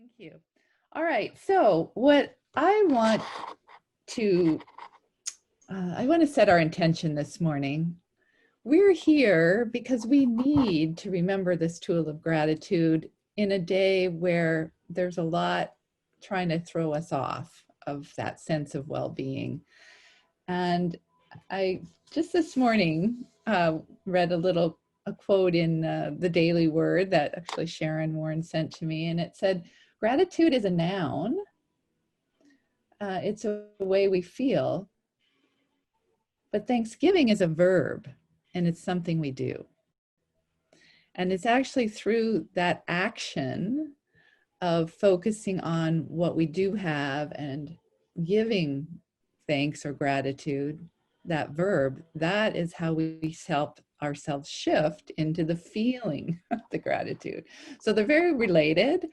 Thank you. All right, so what I want to I want to set our intention this morning. We're here because we need to remember this tool of gratitude in a day where there's a lot trying to throw us off of that sense of well-being. And I just this morning read a quote in the Daily Word that actually Sharon Warren sent to me, and it said, "Gratitude is a noun. It's a way we feel, but Thanksgiving is a verb, and it's something we do. And it's actually through that action of focusing on what we do have and giving thanks or gratitude, that verb, that is how we help ourselves shift into the feeling of the gratitude. So they're very related,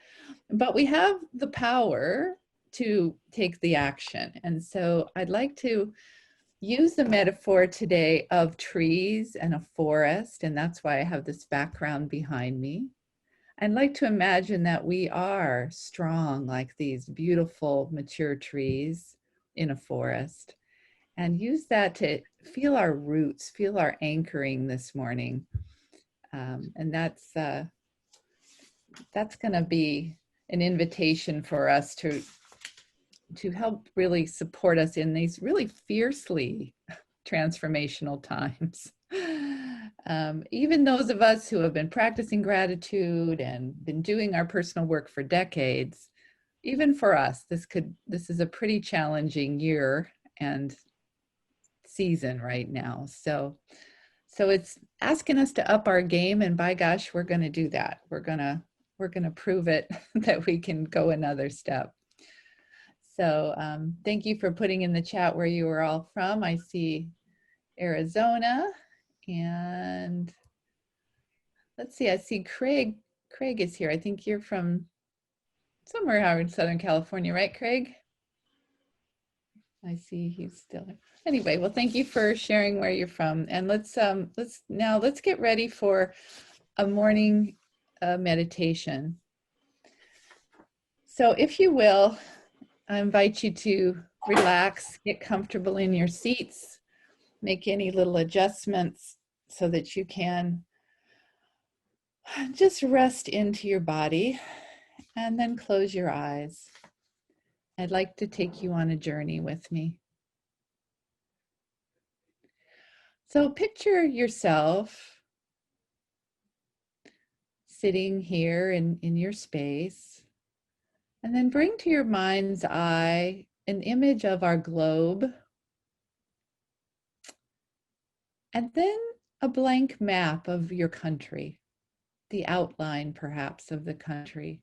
but we have the power to take the action. And so I'd like to use the metaphor today of trees and a forest, and that's why I have this background behind me. I'd like to imagine that we are strong like these beautiful mature trees in a forest, and use that to feel our roots, feel our anchoring this morning. And that's going to be an invitation for us to help really support us in these really fiercely transformational times. Even those of us who have been practicing gratitude and been doing our personal work for decades, even for us, this is a pretty challenging year and season right now. So it's asking us to up our game, and by gosh, we're going to do that. We're going to prove it that we can go another step. So thank you for putting in the chat where you were all from. I see Arizona, and let's see, I see Craig. Craig is here. I think you're from somewhere out in Southern California, right, Craig? I see he's still there. Anyway, well, thank you for sharing where you're from. And let's get ready for a morning meditation. So if you will, I invite you to relax, get comfortable in your seats, make any little adjustments so that you can just rest into your body and then close your eyes. I'd like to take you on a journey with me. So picture yourself sitting here in your space, and then bring to your mind's eye an image of our globe, and then a blank map of your country, the outline perhaps of the country.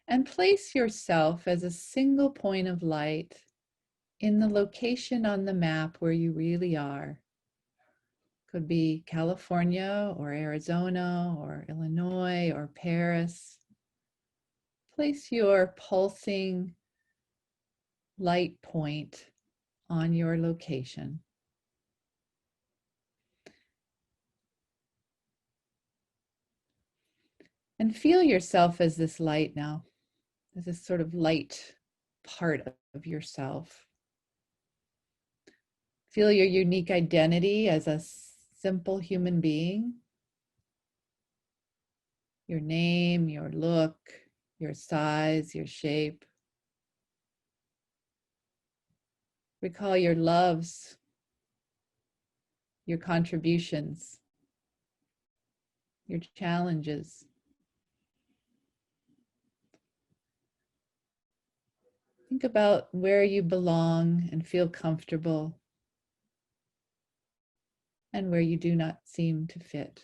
And place yourself as a single point of light in the location on the map where you really are. Could be California or Arizona or Illinois or Paris. Place your pulsing light point on your location. And feel yourself as this light now, as this sort of light part of yourself. Feel your unique identity as a simple human being. Your name, your look, your size, your shape. Recall your loves, your contributions, your challenges. Think about where you belong and feel comfortable, and where you do not seem to fit.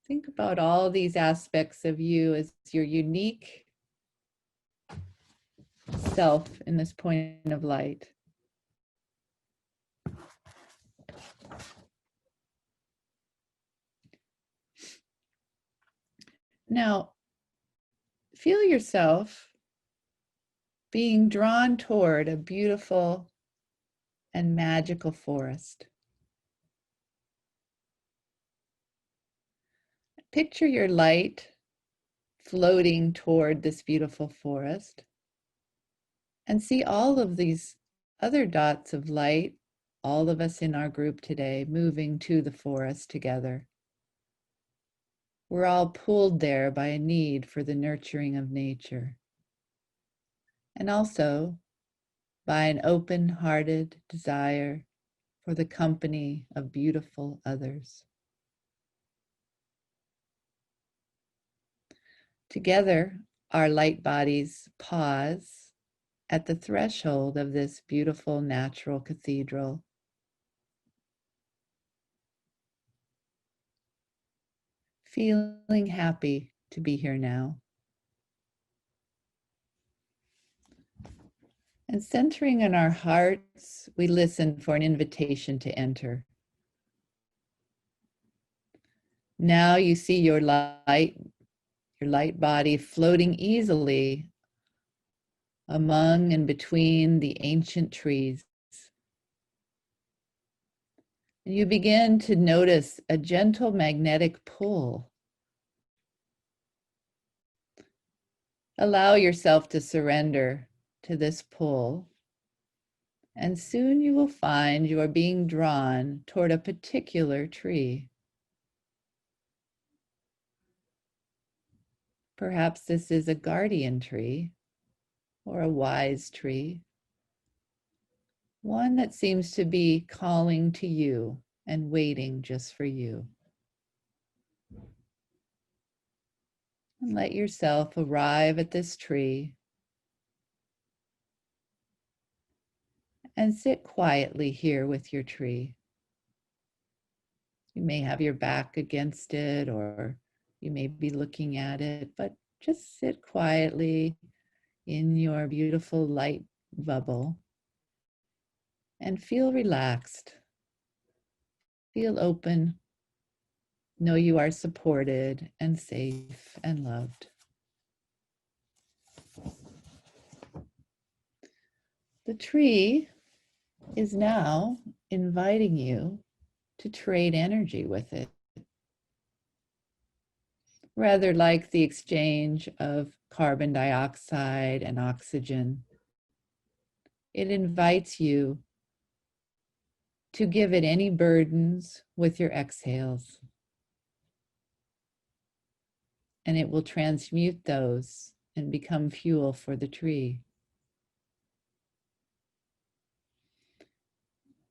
Think about all these aspects of you as your unique self in this point of light. Now, feel yourself being drawn toward a beautiful and magical forest. Picture your light floating toward this beautiful forest. And see all of these other dots of light, all of us in our group today, moving to the forest together. We're all pulled there by a need for the nurturing of nature, and also by an open-hearted desire for the company of beautiful others. Together, our light bodies pause at the threshold of this beautiful natural cathedral. Feeling happy to be here now. And centering in our hearts, we listen for an invitation to enter. Now you see your light body floating easily among and between the ancient trees. And you begin to notice a gentle magnetic pull. Allow yourself to surrender to this pull, and soon you will find you are being drawn toward a particular tree. Perhaps this is a guardian tree or a wise tree, one that seems to be calling to you and waiting just for you. And let yourself arrive at this tree and sit quietly here with your tree. You may have your back against it, or you may be looking at it, but just sit quietly in your beautiful light bubble and feel relaxed. Feel open. Know you are supported and safe and loved. The tree is now inviting you to trade energy with it. Rather like the exchange of carbon dioxide and oxygen, it invites you to give it any burdens with your exhales, and it will transmute those and become fuel for the tree.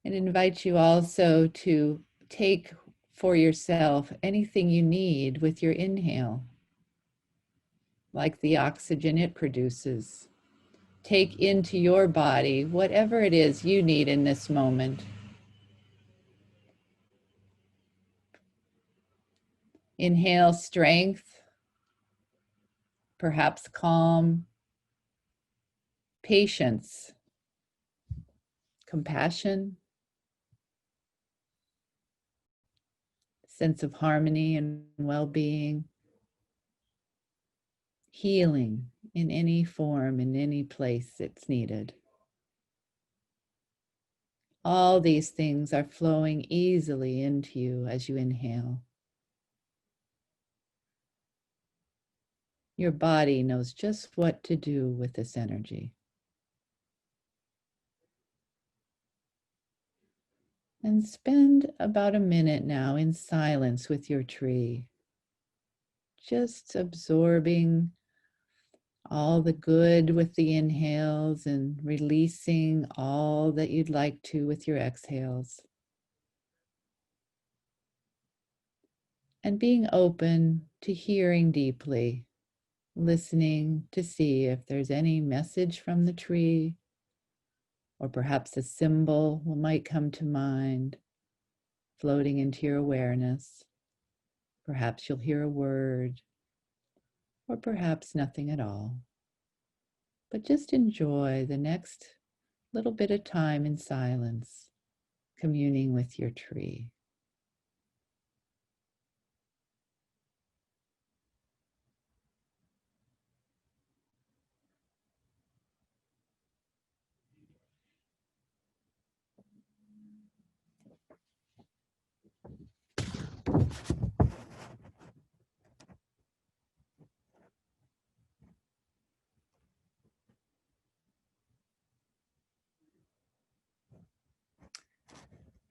It invites you also to take for yourself anything you need with your inhale, like the oxygen it produces. Take into your body whatever it is you need in this moment. Inhale strength, perhaps calm, patience, compassion, sense of harmony and well-being, healing in any form, in any place it's needed. All these things are flowing easily into you as you inhale. Your body knows just what to do with this energy. And spend about a minute now in silence with your tree, just absorbing all the good with the inhales and releasing all that you'd like to with your exhales. And being open to hearing deeply, listening to see if there's any message from the tree, or perhaps a symbol might come to mind, floating into your awareness. Perhaps you'll hear a word, or perhaps nothing at all. But just enjoy the next little bit of time in silence, communing with your tree.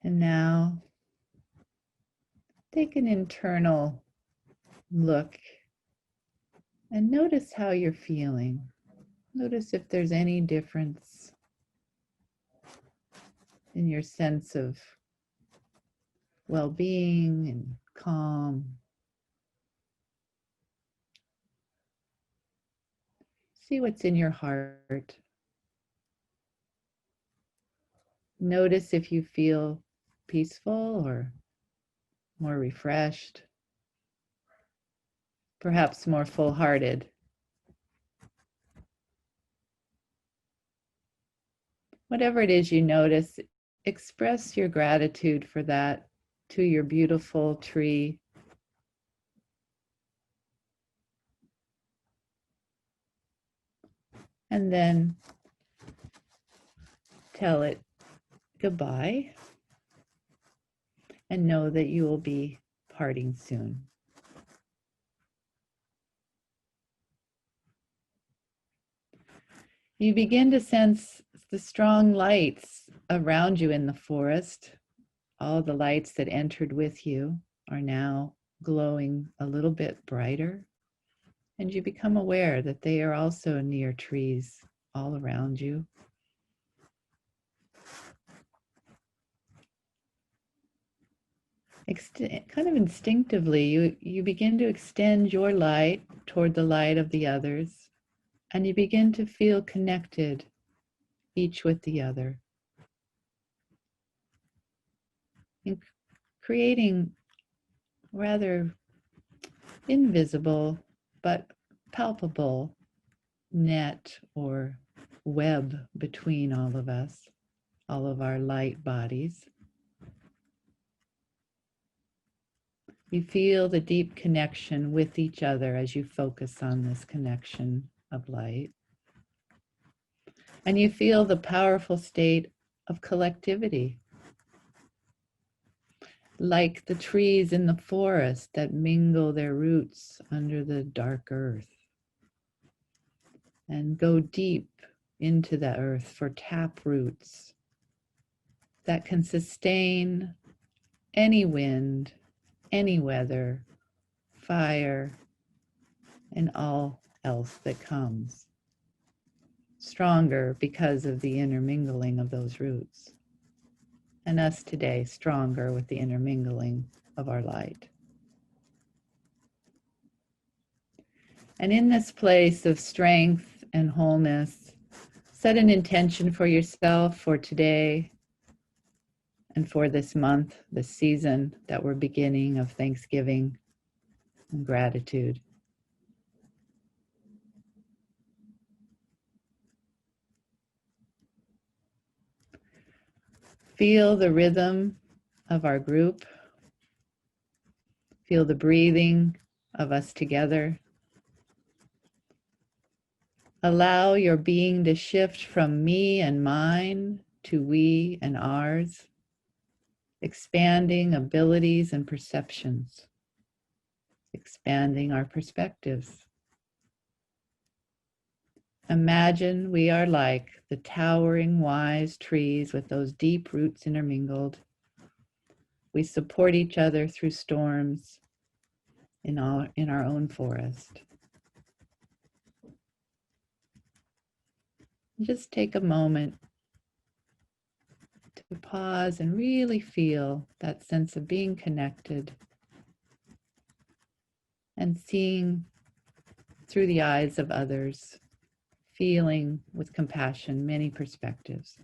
And now take an internal look and notice how you're feeling. Notice if there's any difference in your sense of well-being and calm. See what's in your heart. Notice if you feel peaceful or more refreshed, perhaps more full-hearted. Whatever it is you notice, express your gratitude for that to your beautiful tree. And then tell it goodbye and know that you will be parting soon. You begin to sense the strong lights around you in the forest. All the lights that entered with you are now glowing a little bit brighter, and you become aware that they are also near trees all around you. Kind of instinctively, you begin to extend your light toward the light of the others, and you begin to feel connected, each with the other, and creating rather invisible but palpable net or web between all of us, all of our light bodies. You feel the deep connection with each other as you focus on this connection of light. And you feel the powerful state of collectivity, like the trees in the forest that mingle their roots under the dark earth and go deep into the earth for tap roots that can sustain any wind, any weather, fire, and all else that comes. Stronger because of the intermingling of those roots. And us today, stronger with the intermingling of our light. And in this place of strength and wholeness, set an intention for yourself for today and for this month, this season that we're beginning of Thanksgiving and gratitude. Feel the rhythm of our group. Feel the breathing of us together. Allow your being to shift from me and mine to we and ours, expanding abilities and perceptions, expanding our perspectives. Imagine we are like the towering, wise trees with those deep roots intermingled. We support each other through storms in our own forest. Just take a moment to pause and really feel that sense of being connected and seeing through the eyes of others, feeling with compassion many perspectives.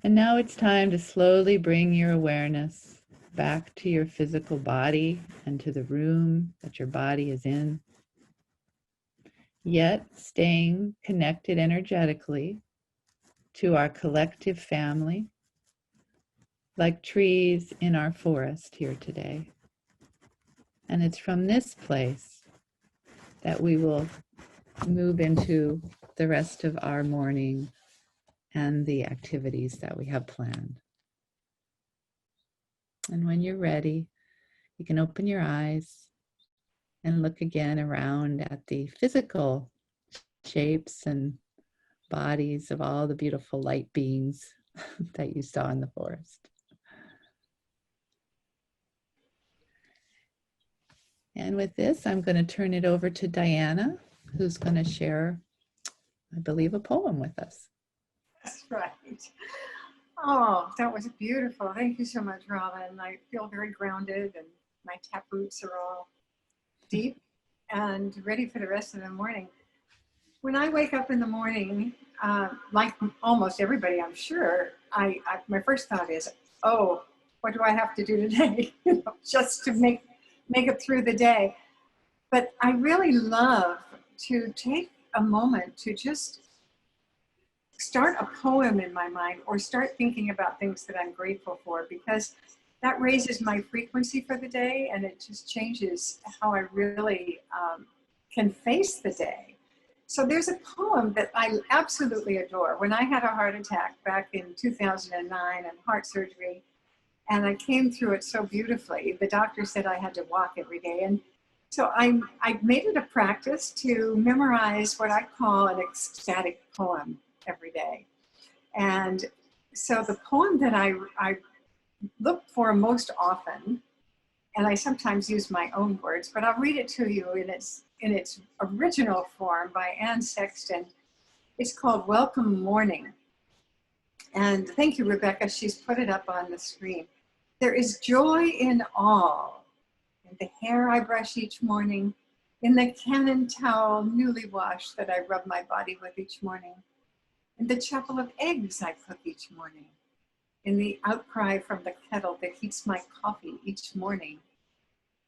And now it's time to slowly bring your awareness back to your physical body and to the room that your body is in, yet staying connected energetically to our collective family, like trees in our forest here today. And it's from this place that we will move into the rest of our morning and the activities that we have planned. And when you're ready, you can open your eyes And look again around at the physical shapes and bodies of all the beautiful light beings that you saw in the forest. And with this, I'm going to turn it over to Diana, who's going to share, I believe, a poem with us. That's right. Oh, that was beautiful. Thank you so much, Robin. I feel very grounded and my tap roots are all deep and ready for the rest of the morning. When I wake up in the morning, like almost everybody, I'm sure, my first thought is, oh, what do I have to do today? Just to make it through the day. But I really love to take a moment to just start a poem in my mind or start thinking about things that I'm grateful for, because that raises my frequency for the day and it just changes how I really can face the day. So there's a poem that I absolutely adore. When I had a heart attack back in 2009 and heart surgery, and I came through it so beautifully, the doctor said I had to walk every day. And so I made it a practice to memorize what I call an ecstatic poem every day. And so the poem that I look for most often, and I sometimes use my own words, but I'll read it to you in its original form by Anne Sexton. It's called Welcome Morning. And thank you, Rebecca, she's put it up on the screen. There is joy in all, in the hair I brush each morning, in the cannon towel newly washed that I rub my body with each morning, in the chapel of eggs I cook each morning, in the outcry from the kettle that heats my coffee each morning,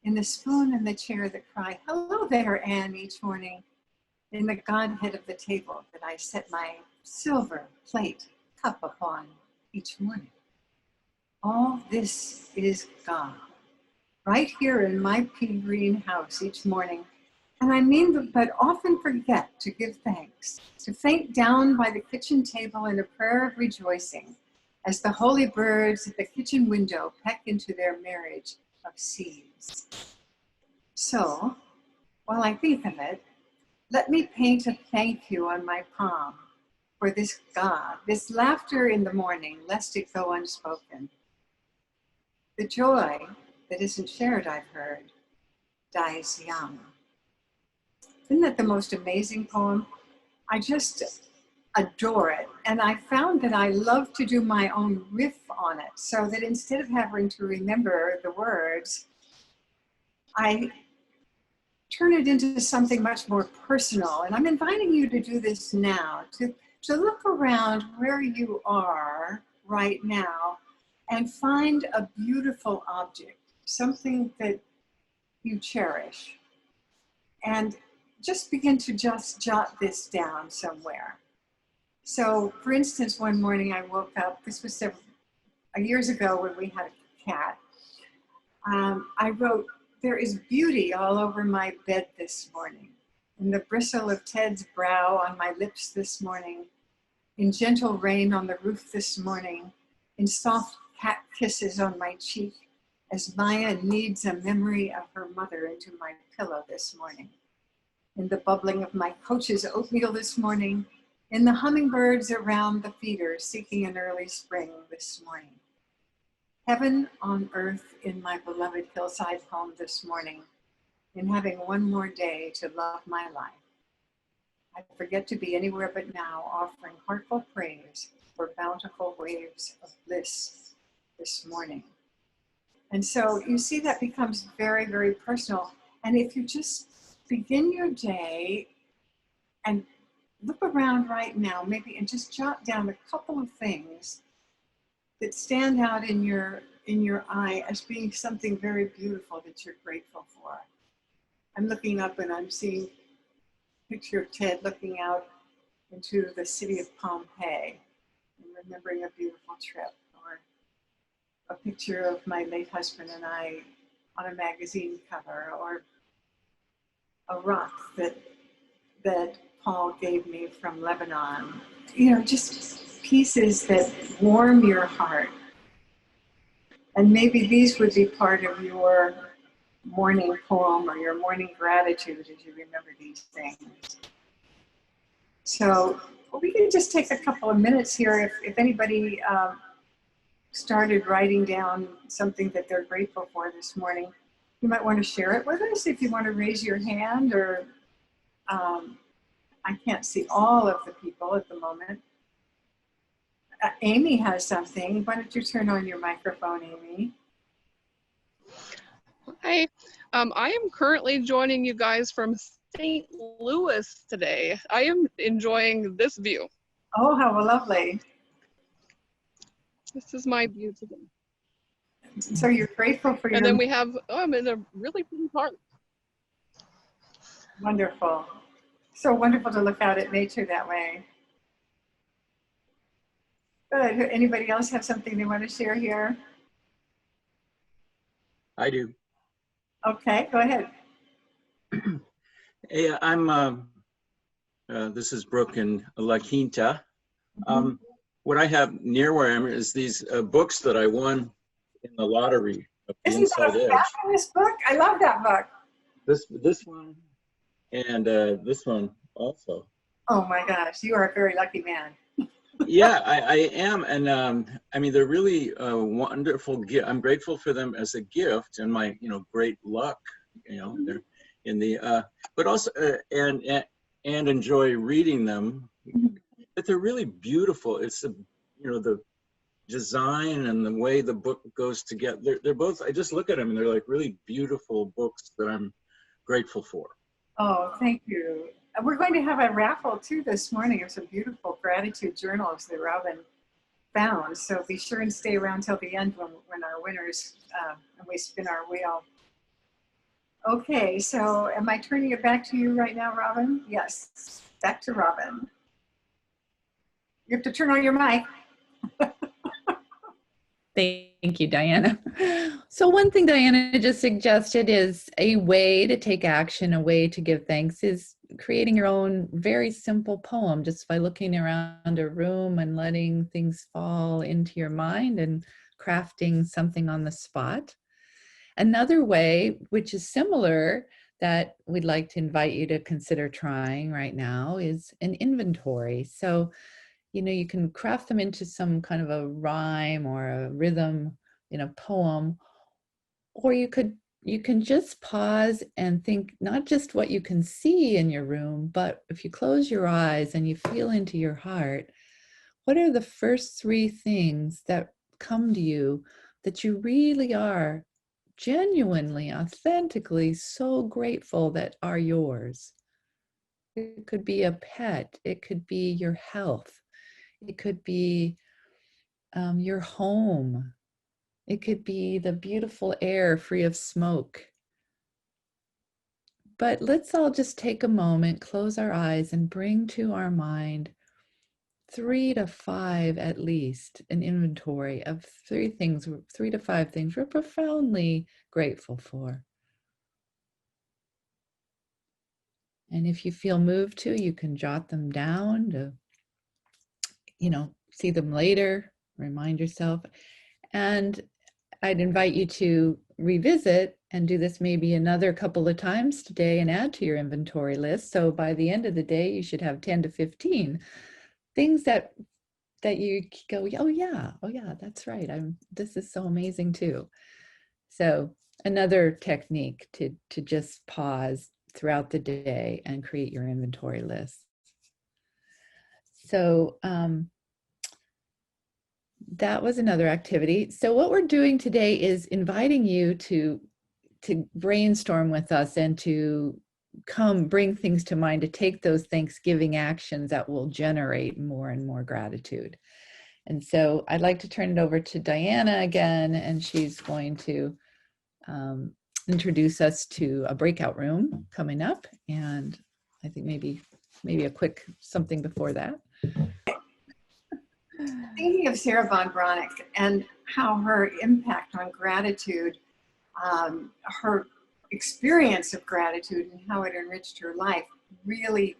in the spoon and the chair that cry, hello there, Anne, each morning, in the Godhead of the table that I set my silver plate cup upon each morning. All this is God, right here in my pea green house each morning. And I mean, but often forget to give thanks, to faint down by the kitchen table in a prayer of rejoicing, as the holy birds at the kitchen window peck into their marriage of seeds. So, while I think of it, let me paint a thank you on my palm for this God, this laughter in the morning, lest it go unspoken. The joy that isn't shared, I've heard, dies young. Isn't that the most amazing poem? I just adore it. And I found that I love to do my own riff on it, so that instead of having to remember the words, I turn it into something much more personal. And I'm inviting you to do this now, to look around where you are right now and find a beautiful object, something that you cherish. And just begin to just jot this down somewhere. So for instance, one morning I woke up, this was several years ago when we had a cat. I wrote, there is beauty all over my bed this morning, in the bristle of Ted's brow on my lips this morning, in gentle rain on the roof this morning, in soft cat kisses on my cheek, as Maya kneads a memory of her mother into my pillow this morning, in the bubbling of my coach's oatmeal this morning, in the hummingbirds around the feeder seeking an early spring this morning. Heaven on earth in my beloved hillside home this morning, in having one more day to love my life. I forget to be anywhere but now, offering heartfelt praise for bountiful waves of bliss this morning. And so you see that becomes very, very personal. And if you just begin your day and look around right now, maybe, and just jot down a couple of things that stand out in your eye as being something very beautiful that you're grateful for. I'm looking up and I'm seeing a picture of Ted looking out into the city of Pompeii and remembering a beautiful trip, or a picture of my late husband and I on a magazine cover, or a rock that Paul gave me from Lebanon. You know, just pieces that warm your heart. And maybe these would be part of your morning poem or your morning gratitude as you remember these things. So we can just take a couple of minutes here if anybody started writing down something that they're grateful for this morning. You might want to share it with us if you want to raise your hand, or I can't see all of the people at the moment. Amy has something. Why don't you turn on your microphone, Amy? Hi, I am currently joining you guys from St. Louis today. I am enjoying this view. Oh, how lovely. This is my view today. So you're grateful for your... And then we have, I'm in a really pretty park. Wonderful. So wonderful to look out at nature that way. Good. Anybody else have something they want to share here? I do. Okay, go ahead. Hey, this is Brooke in La Quinta. What I have near where I am is these books that I won in the lottery of the Isn't Inside that a Edge. fabulous book? I love that book. This one and this one also. Oh my gosh, you are a very lucky man. Yeah, I am, and I mean they're really wonderful. I'm grateful for them as a gift and my great luck. They're in the but also and enjoy reading them. But they're really beautiful. It's the the design and the way the book goes together. They're both. I just look at them and they're like really beautiful books that I'm grateful for. Oh, thank you. We're going to have a raffle too this morning of some beautiful gratitude journals that Robin found. So be sure and stay around till the end when our winners, and we spin our wheel. Okay, so am I turning it back to you right now, Robin? Yes, back to Robin. You have to turn on your mic. Thank you, Diana. So one thing Diana just suggested is a way to take action, a way to give thanks is creating your own very simple poem just by looking around a room and letting things fall into your mind and crafting something on the spot. Another way, which is similar, that we'd like to invite you to consider trying right now is an inventory. So you can craft them into some kind of a rhyme or a rhythm in a poem, or you can just pause and think not just what you can see in your room, but if you close your eyes and you feel into your heart, what are the first three things that come to you that you really are genuinely, authentically so grateful that are yours? It could be a pet, it could be your health, it could be your home. It could be the beautiful air free of smoke. But let's all just take a moment, close our eyes, and bring to our mind 3 to 5 at least, an inventory of 3 to 5 things we're profoundly grateful for. And if you feel moved to, you can jot them down to see them later, remind yourself. And I'd invite you to revisit and do this maybe another couple of times today and add to your inventory list. So by the end of the day, you should have 10 to 15 things that you go, oh yeah, that's right. This is so amazing too. So another technique to just pause throughout the day and create your inventory list. So that was another activity. So what we're doing today is inviting you to brainstorm with us and to bring things to mind, to take those Thanksgiving actions that will generate more and more gratitude. And so I'd like to turn it over to Diana again, and she's going to introduce us to a breakout room coming up. And I think maybe a quick something before that. Thinking of Sarah von Bronick and how her impact on gratitude, her experience of gratitude and how it enriched her life really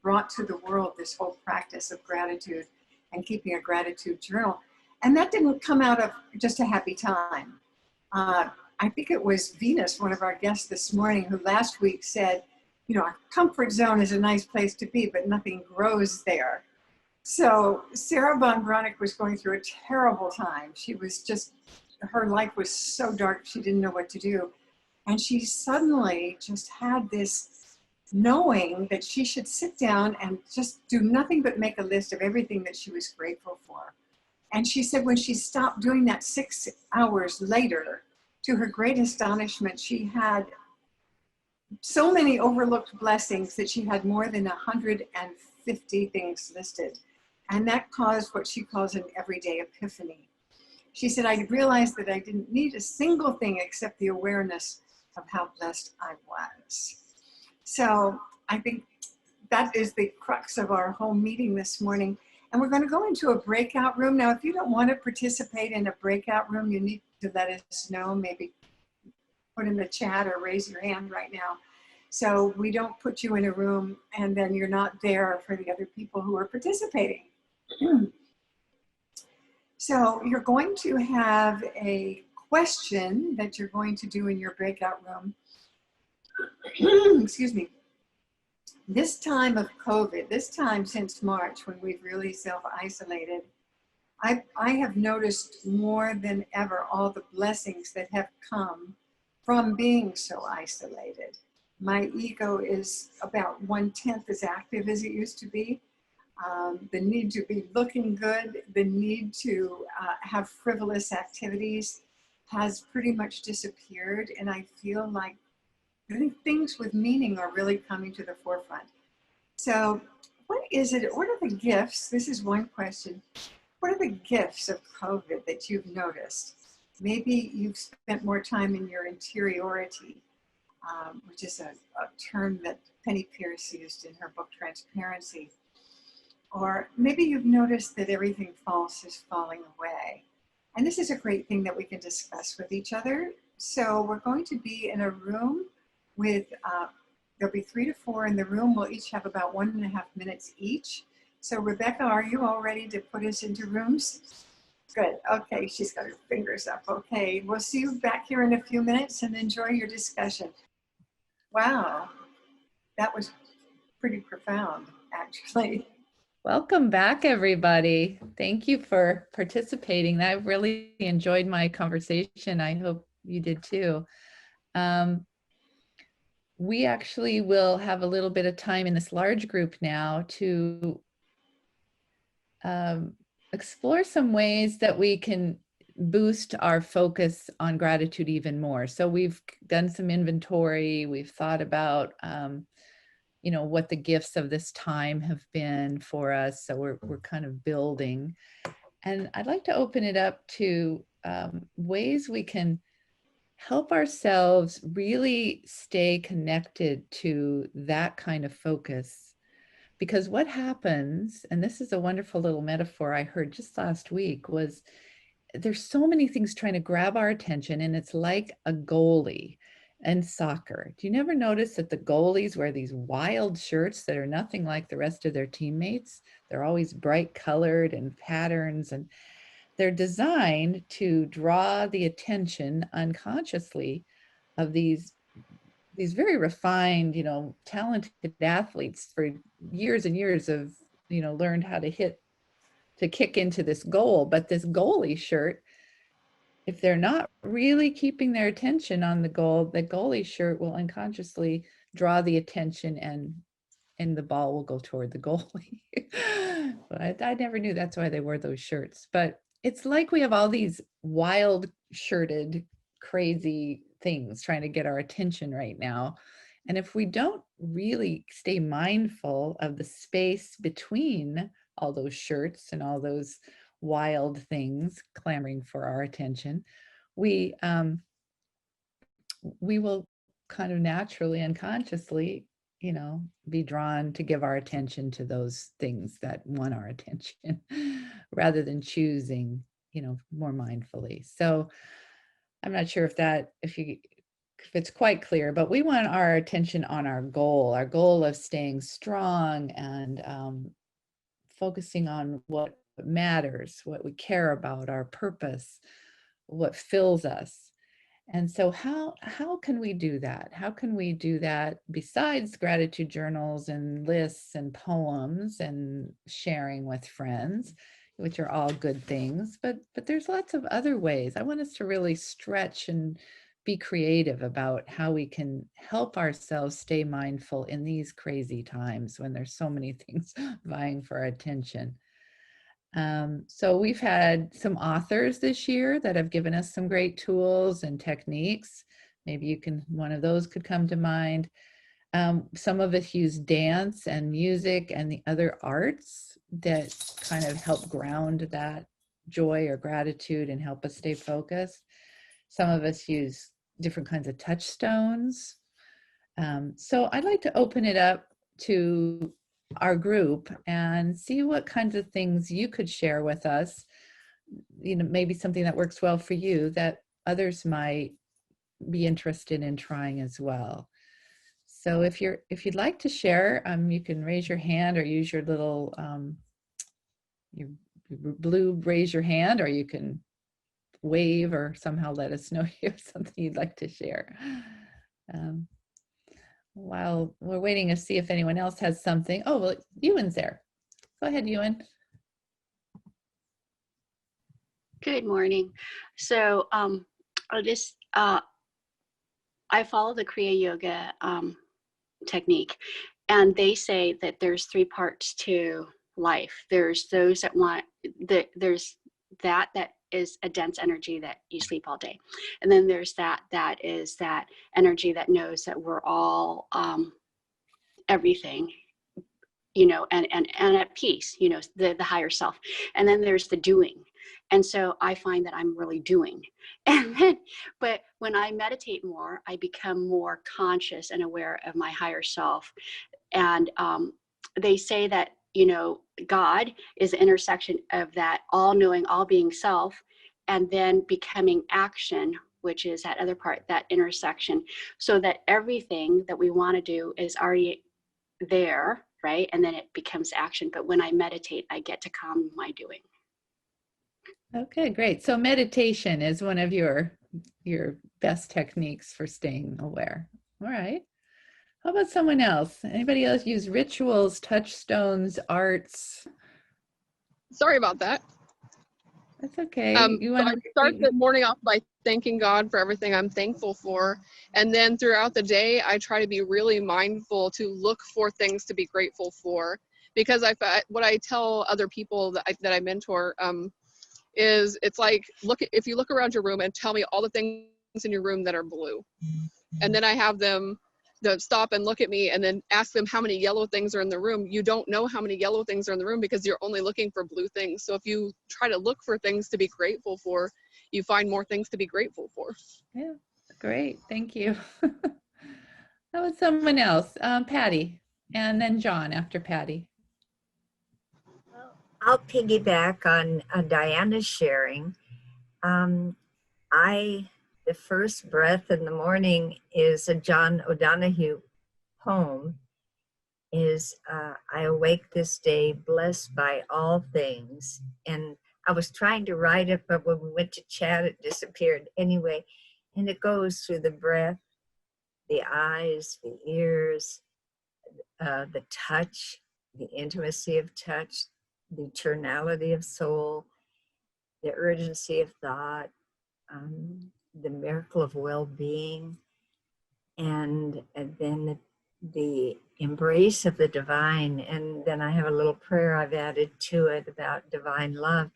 brought to the world this whole practice of gratitude and keeping a gratitude journal. And that didn't come out of just a happy time. I think it was Venus, one of our guests this morning, who last week said, you know, our comfort zone is a nice place to be, but nothing grows there. So Sarah Von Bronick was going through a terrible time. She was just, her life was so dark, she didn't know what to do. And she suddenly just had this knowing that she should sit down and just do nothing but make a list of everything that she was grateful for. And she said when she stopped doing that 6 hours later, to her great astonishment, she had so many overlooked blessings that she had more than 150 things listed. And that caused what she calls an everyday epiphany. She said, I realized that I didn't need a single thing except the awareness of how blessed I was. So I think that is the crux of our whole meeting this morning. And we're going to go into a breakout room. Now, if you don't want to participate in a breakout room, you need to let us know, maybe put in the chat or raise your hand right now. So we don't put you in a room and then you're not there for the other people who are participating. So you're going to have a question that you're going to do in your breakout room. Excuse me. This time of COVID, this time since March, when we've really self-isolated, I have noticed more than ever all the blessings that have come from being so isolated. My ego is about 1/10 as active as it used to be. The need to be looking good, the need to have frivolous activities has pretty much disappeared. And I feel like things with meaning are really coming to the forefront. So what is it, what are the gifts? This is one question. What are the gifts of COVID that you've noticed? Maybe you've spent more time in your interiority, which is a term that Penny Pierce used in her book, Transparency. Or maybe you've noticed that everything false is falling away. And this is a great thing that we can discuss with each other. So we're going to be in a room with, there'll be 3 to 4 in the room. We'll each have about 1.5 minutes each. So Rebecca, are you all ready to put us into rooms? Good, okay, she's got her fingers up. Okay, we'll see you back here in a few minutes and enjoy your discussion. Wow, that was pretty profound, actually. Welcome back, everybody. Thank you for participating. I really enjoyed my conversation. I hope you did too. We actually will have a little bit of time in this large group now to explore some ways that we can boost our focus on gratitude even more. So we've done some inventory. We've thought about you know, what the gifts of this time have been for us. So we're kind of building. And I'd like to open it up to ways we can help ourselves really stay connected to that kind of focus. Because what happens, and this is a wonderful little metaphor I heard just last week, was there's so many things trying to grab our attention, and it's like a goalie in soccer. Do you never notice that the goalies wear these wild shirts that are nothing like the rest of their teammates? They're always bright colored and patterns, and they're designed to draw the attention unconsciously of these very refined, you know, talented athletes for years and years of, you know, learned how to kick into this goal. But this goalie shirt, if they're not really keeping their attention on the goal, the goalie shirt will unconsciously draw the attention and the ball will go toward the goalie. But I never knew that's why they wore those shirts. But it's like we have all these wild shirted, crazy things trying to get our attention right now. And if we don't really stay mindful of the space between all those shirts and all those wild things clamoring for our attention, we will kind of naturally, unconsciously, you know, be drawn to give our attention to those things that want our attention rather than choosing, you know, more mindfully. So I'm not sure if it's quite clear, but we want our attention on our goal of staying strong and focusing on what matters, what we care about, our purpose, what fills us. And so how can we do that? How can we do that besides gratitude journals and lists and poems and sharing with friends, which are all good things, but there's lots of other ways. I want us to really stretch and be creative about how we can help ourselves stay mindful in these crazy times when there's so many things vying for our attention. So we've had some authors this year that have given us some great tools and techniques. Maybe one of those could come to mind. Some of us use dance and music and the other arts that kind of help ground that joy or gratitude and help us stay focused. Some of us use different kinds of touchstones. So I'd like to open it up to our group and see what kinds of things you could share with us, maybe something that works well for you that others might be interested in trying as well. So if you'd like to share, you can raise your hand or use your little your blue raise your hand, or you can wave or somehow let us know you have something you'd like to share. While we're waiting to see if anyone else has something. Oh, well, Ewan's there. Go ahead, Ewan. Good morning. So I follow the Kriya Yoga technique, and they say that there's 3 parts to life. There's those that want there's that is a dense energy that you sleep all day, and then there's that is that energy that knows that we're all everything, and at peace, the higher self. And then there's the doing. And so I find that I'm really doing. But when I meditate more, I become more conscious and aware of my higher self. And they say that, God is the intersection of that all-knowing, all-being self, and then becoming action, which is that other part, that intersection, so that everything that we want to do is already there, right? And then it becomes action. But when I meditate, I get to calm my doing. Okay, great. So meditation is one of your best techniques for staying aware. All right. How about someone else? Anybody else use rituals, touchstones, arts? Sorry about that. That's okay. So I start the morning off by thanking God for everything I'm thankful for. And then throughout the day, I try to be really mindful to look for things to be grateful for. Because what I tell other people that I mentor is, it's like, if you look around your room and tell me all the things in your room that are blue. And then I have them stop and look at me and then ask them how many yellow things are in the room. You don't know how many yellow things are in the room because you're only looking for blue things. So if you try to look for things to be grateful for, you find more things to be grateful for. Yeah, great. Thank you. How about someone else? Patty, and then John after Patty. I'll piggyback on Diana's sharing. The first breath in the morning is a John O'Donohue poem, is I awake this day blessed by all things. And I was trying to write it, but when we went to chat, it disappeared anyway. And it goes through the breath, the eyes, the ears, the touch, the intimacy of touch, the eternality of soul, the urgency of thought, the miracle of well-being, and then the embrace of the divine. And then I have a little prayer I've added to it about divine love,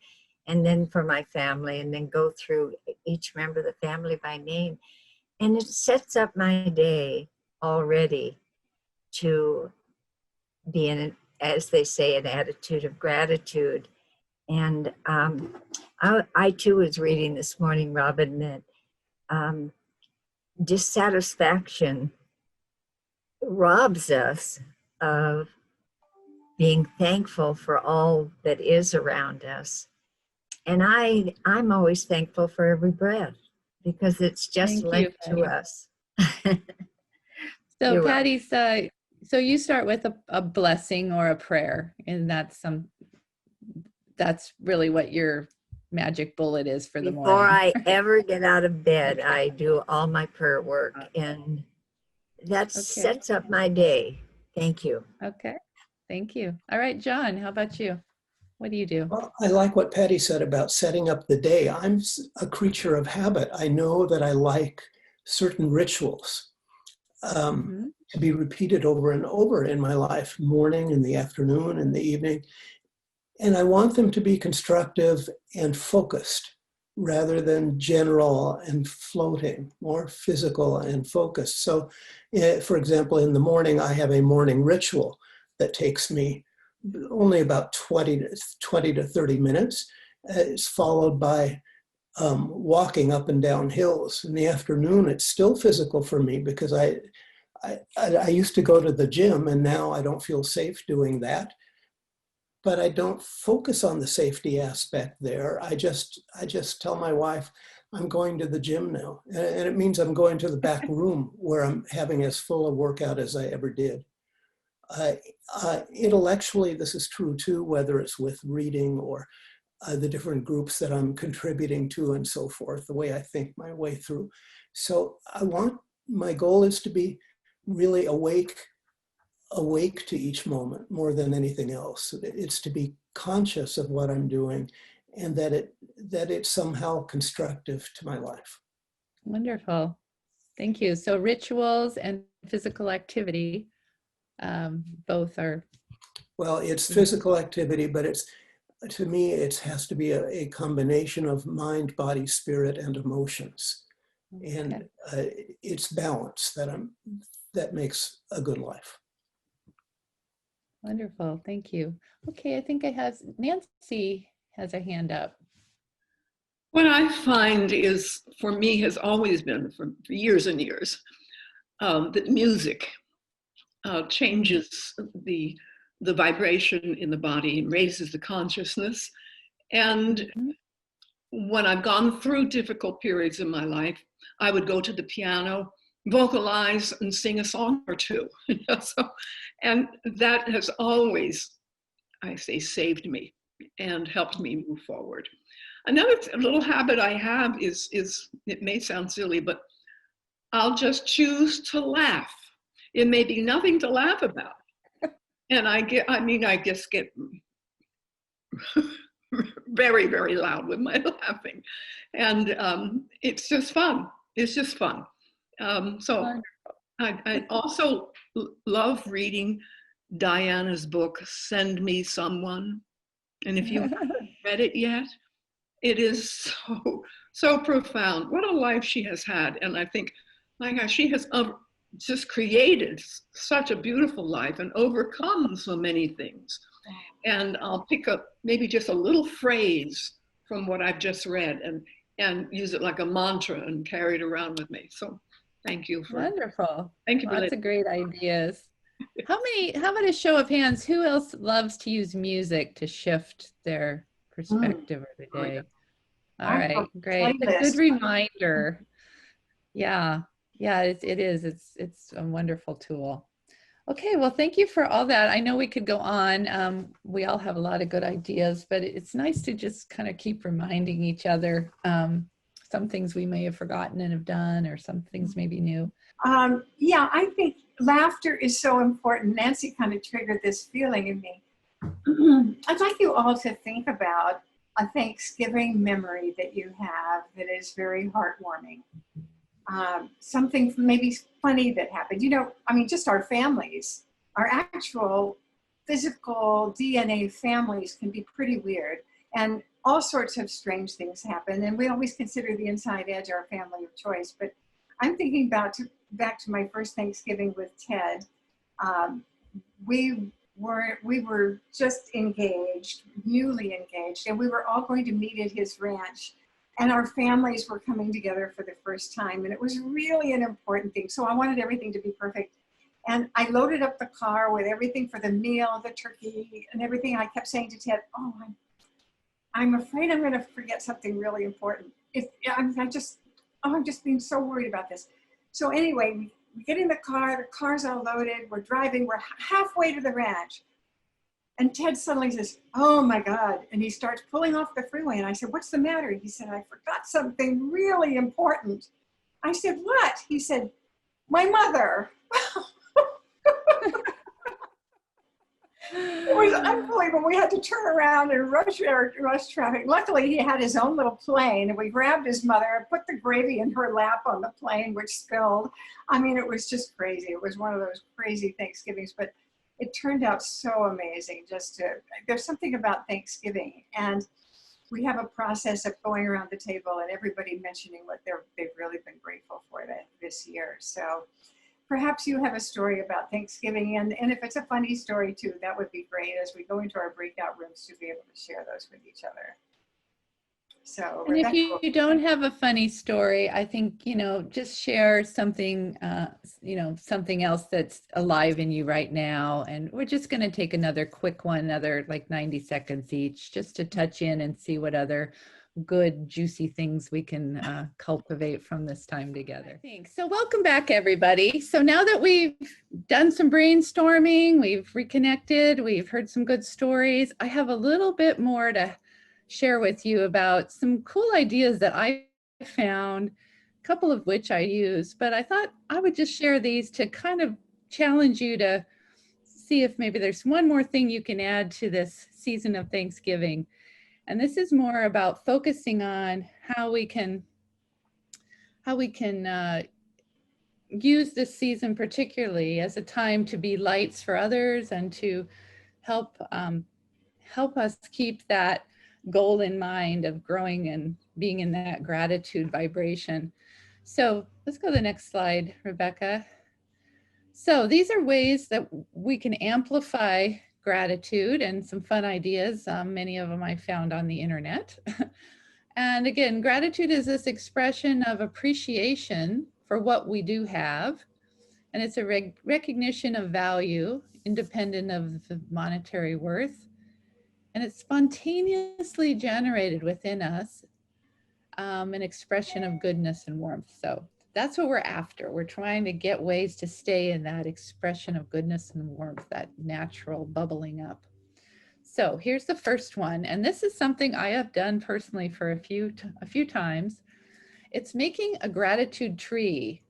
and then for my family, and then go through each member of the family by name. And it sets up my day already to be in, as they say, an attitude of gratitude. And I too was reading this morning, Robin, that dissatisfaction robs us of being thankful for all that is around us. And I'm always thankful for every breath because it's just left to us. So Patty's, so you start with a blessing or a prayer, and that's really what you're magic bullet is for the Before morning. I ever get out of bed, Okay. I do all my prayer work, and that Okay. sets up my day. Thank you. Okay, thank you. All right, John, how about you? What do you do? Well, I like what Patty said about setting up the day. I'm a creature of habit. I know that I like certain rituals Mhm. to be repeated over and over in my life, morning, in the afternoon, in the evening. And I want them to be constructive and focused rather than general and floating, more physical and focused. So, for example, in the morning, I have a morning ritual that takes me only about 20 to 30 minutes. It's followed by walking up and down hills. In the afternoon, it's still physical for me because I used to go to the gym, and now I don't feel safe doing that. But I don't focus on the safety aspect there. I just tell my wife, I'm going to the gym now. And it means I'm going to the back room where I'm having as full a workout as I ever did. Intellectually, this is true too, whether it's with reading or the different groups that I'm contributing to and so forth, the way I think my way through. So my goal is to be really awake to each moment more than anything else. It's to be conscious of what I'm doing and that it's somehow constructive to my life. Wonderful. Thank you. So rituals and physical activity, both are. Well, it's physical activity, but to me, it has to be a combination of mind, body, spirit, and emotions. And it's balance that makes a good life. Wonderful. Thank you. Okay, I think Nancy has a hand up. What I find is, for me, has always been for years and years, that music changes the vibration in the body and raises the consciousness. And when I've gone through difficult periods in my life, I would go to the piano, vocalize, and sing a song or two. And that has always, I say, saved me and helped me move forward. Another little habit I have is it may sound silly, but I'll just choose to laugh. It may be nothing to laugh about. And I just get very, very loud with my laughing. And it's just fun. It's just fun. So I also love reading Diana's book, Send Me Someone. And if you haven't read it yet, it is so profound. What a life she has had. And I think, my gosh, she has just created such a beautiful life and overcome so many things. And I'll pick up maybe just a little phrase from what I've just read and use it like a mantra and carry it around with me. So thank you for Wonderful. Thank you for Lots of great ideas. How about a show of hands? Who else loves to use music to shift their perspective of the day? All right, great. A good reminder. Yeah, it is. It's a wonderful tool. Okay, well, thank you for all that. I know we could go on. We all have a lot of good ideas, but it's nice to just kind of keep reminding each other some things we may have forgotten and have done, or some things maybe new. Yeah, I think laughter is so important. Nancy kind of triggered this feeling in me. I'd like you all to think about a Thanksgiving memory that you have that is very heartwarming. Something maybe funny that happened. Just our families, our actual physical DNA families can be pretty weird, and all sorts of strange things happen. And we always consider the Inside Edge our family of choice. But I'm thinking back to my first Thanksgiving with Ted. We were just engaged, newly engaged, and we were all going to meet at his ranch. And our families were coming together for the first time. And it was really an important thing. So I wanted everything to be perfect. And I loaded up the car with everything for the meal, the turkey, and everything. I kept saying to Ted, I'm afraid I'm going to forget something really important. I'm just being so worried about this. So anyway, we get in the car's all loaded. We're driving. We're halfway to the ranch. And Ted suddenly says, oh my God. And he starts pulling off the freeway. And I said, what's the matter? He said, I forgot something really important. I said, what? He said, my mother. It was unbelievable. We had to turn around and rush traffic. Luckily, he had his own little plane, and we grabbed his mother, put the gravy in her lap on the plane, which spilled. I mean, it was just crazy. It was one of those crazy Thanksgivings, but it turned out so amazing. There's something about Thanksgiving, and we have a process of going around the table and everybody mentioning what they've really been grateful for this year. So perhaps you have a story about Thanksgiving, and if it's a funny story too, that would be great as we go into our breakout rooms to be able to share those with each other. So, And if Rebecca, you don't have a funny story, I think, just share something, something else that's alive in you right now. And we're just going to take another quick one, another like 90 seconds each, just to touch in and see what other good, juicy things we can cultivate from this time together. Thanks. So welcome back, everybody. So now that we've done some brainstorming, we've reconnected, we've heard some good stories, I have a little bit more to share with you about some cool ideas that I found, a couple of which I use, but I thought I would just share these to kind of challenge you to see if maybe there's one more thing you can add to this season of Thanksgiving. And this is more about focusing on how we can use this season particularly as a time to be lights for others and to help us keep that goal in mind of growing and being in that gratitude vibration. So let's go to the next slide, Rebecca. So these are ways that we can amplify gratitude and some fun ideas. Many of them I found on the internet. And again, gratitude is this expression of appreciation for what we do have. And it's a recognition of value independent of the monetary worth. And it's spontaneously generated within us, an expression of goodness and warmth. So that's what we're after. We're trying to get ways to stay in that expression of goodness and warmth, that natural bubbling up. So here's the first one. And this is something I have done personally for a few times. It's making a gratitude tree.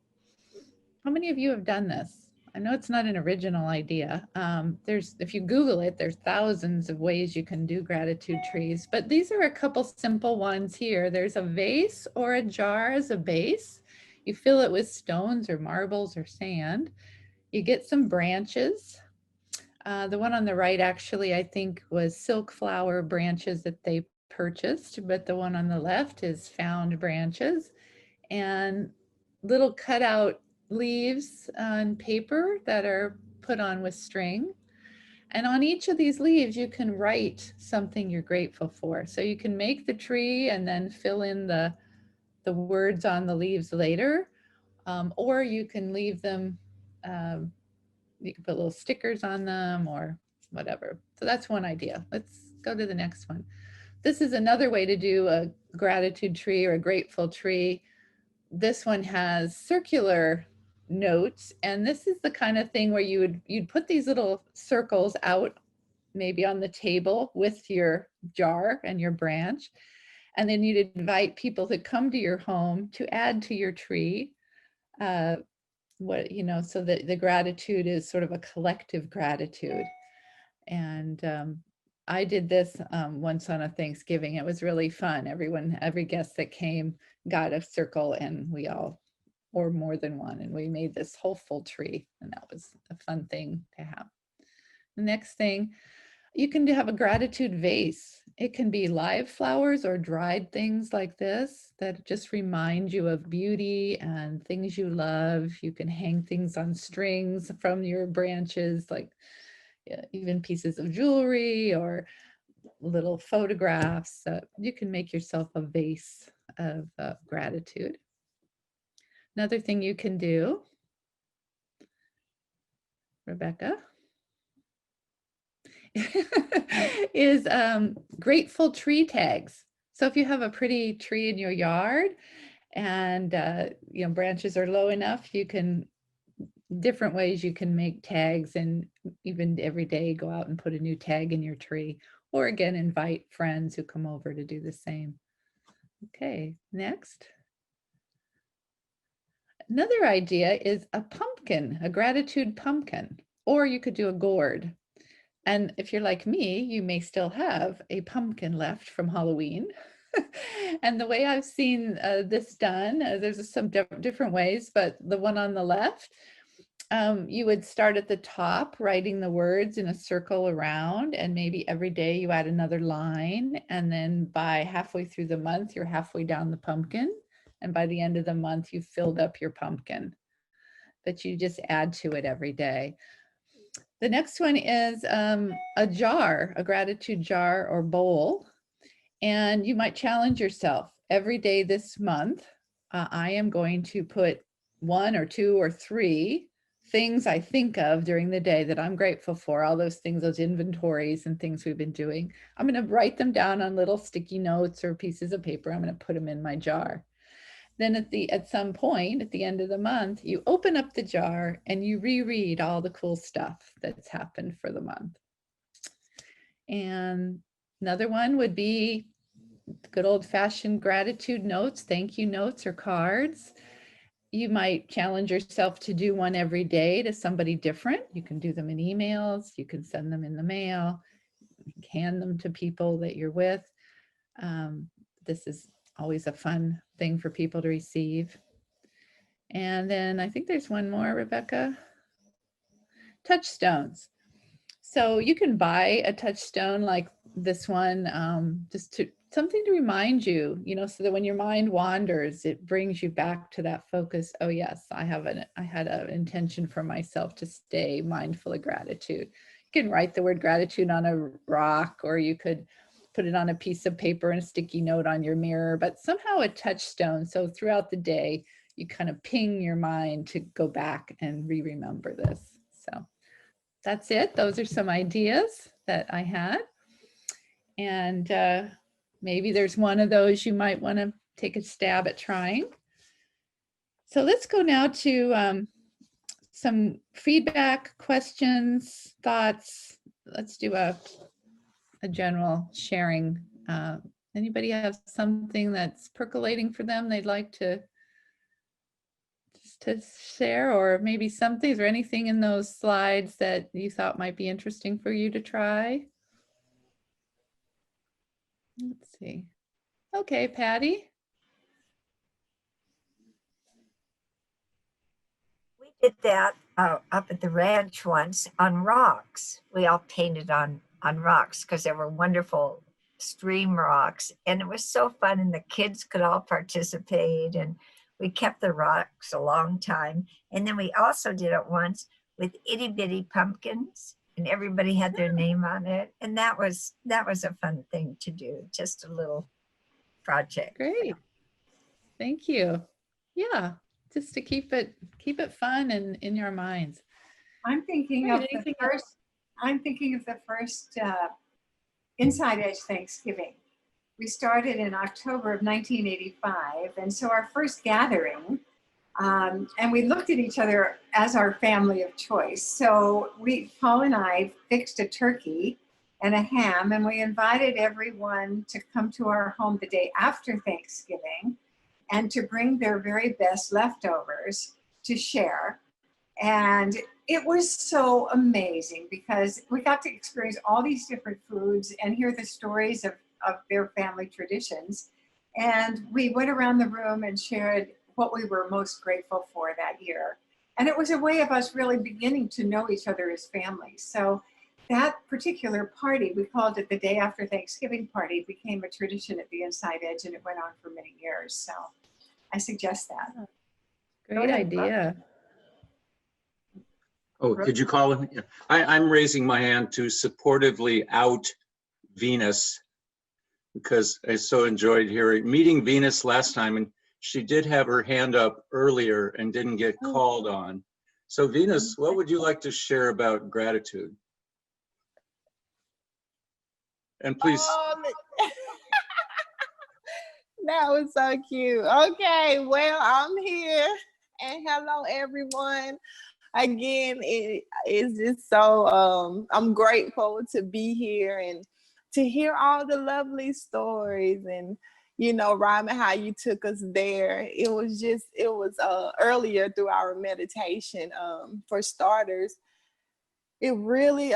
How many of you have done this? I know it's not an original idea. If you Google it, there's thousands of ways you can do gratitude trees, but these are a couple simple ones here. There's a vase or a jar as a base. You fill it with stones or marbles or sand. You get some branches. The one on the right actually, I think, was silk flower branches that they purchased, but the one on the left is found branches and little cutout leaves on paper that are put on with string. And on each of these leaves, you can write something you're grateful for. So you can make the tree and then fill in the words on the leaves later, or you can leave them, you can put little stickers on them or whatever. So that's one idea. Let's go to the next one. This is another way to do a gratitude tree or a grateful tree. This one has circular notes, and this is the kind of thing where you'd put these little circles out maybe on the table with your jar and your branch, and then you'd invite people to come to your home to add to your tree. So that the gratitude is sort of a collective gratitude. And I did this once on a Thanksgiving. It was really fun. Every guest that came got a circle, and we all, or more than one, and we made this whole full tree, and that was a fun thing to have. The next thing, you can have a gratitude vase. It can be live flowers or dried things like this that just remind you of beauty and things you love. You can hang things on strings from your branches, like even pieces of jewelry or little photographs. You can make yourself a vase of gratitude. Another thing you can do, Rebecca, is grateful tree tags. So if you have a pretty tree in your yard and branches are low enough, you can different ways you can make tags, and even every day go out and put a new tag in your tree, or again, invite friends who come over to do the same. Okay, next. Another idea is a pumpkin, a gratitude pumpkin, or you could do a gourd. And if you're like me, you may still have a pumpkin left from Halloween. And the way I've seen this done, there's some different ways, but the one on the left, you would start at the top writing the words in a circle around, and maybe every day you add another line. And then by halfway through the month, you're halfway down the pumpkin. And by the end of the month, you've filled up your pumpkin. But you just add to it every day. The next one is a jar, a gratitude jar or bowl. And you might challenge yourself every day this month. I am going to put 1 or 2 or 3 things I think of during the day that I'm grateful for, all those things, those inventories and things we've been doing. I'm going to write them down on little sticky notes or pieces of paper. I'm going to put them in my jar. Then at some point at the end of the month, you open up the jar and you reread all the cool stuff that's happened for the month. And another one would be good old-fashioned gratitude notes, thank you notes or cards. You might challenge yourself to do one every day to somebody different. You can do them in emails, you can send them in the mail, hand them to people that you're with. This is always a fun thing for people to receive. And then I think there's one more, Rebecca. Touchstones. So you can buy a touchstone like this one, just to something to remind you, so that when your mind wanders, it brings you back to that focus. Oh yes, I had an intention for myself to stay mindful of gratitude. You can write the word gratitude on a rock, or you could put it on a piece of paper and a sticky note on your mirror, but somehow a touchstone. So throughout the day, you kind of ping your mind to go back and remember this. So that's it. Those are some ideas that I had. And maybe there's one of those you might want to take a stab at trying. So let's go now to some feedback, questions, thoughts. Let's do a general sharing. Anybody have something that's percolating for them they'd like to share, or maybe something, is there anything in those slides that you thought might be interesting for you to try? Let's see. Okay, Patty. We did that up at the ranch once on rocks. We all painted on rocks because they were wonderful stream rocks, and it was so fun, and the kids could all participate, and we kept the rocks a long time. And then we also did it once with itty bitty pumpkins, and everybody had their name on it, and that was a fun thing to do, just a little project. Great, thank you. Yeah, just to keep it fun and in your minds. I'm thinking of the first Inside Edge Thanksgiving. We started in October of 1985, and so our first gathering, and we looked at each other as our family of choice. So Paul and I fixed a turkey and a ham, and we invited everyone to come to our home the day after Thanksgiving and to bring their very best leftovers to share. And it was so amazing because we got to experience all these different foods and hear the stories of their family traditions. And we went around the room and shared what we were most grateful for that year. And it was a way of us really beginning to know each other as families. So that particular party, we called it the day after Thanksgiving party, became a tradition at the Inside Edge, and it went on for many years. So I suggest that. Great idea. Oh, could you call him? I'm raising my hand to supportively out Venus, because I so enjoyed meeting Venus last time, and she did have her hand up earlier and didn't get called on. So Venus, what would you like to share about gratitude? And please. That was so cute. Okay, well, I'm here, and hello everyone. again, it is just so, I'm grateful to be here and to hear all the lovely stories. And, you know, Ryman, how you took us there. It was earlier through our meditation, for starters, it really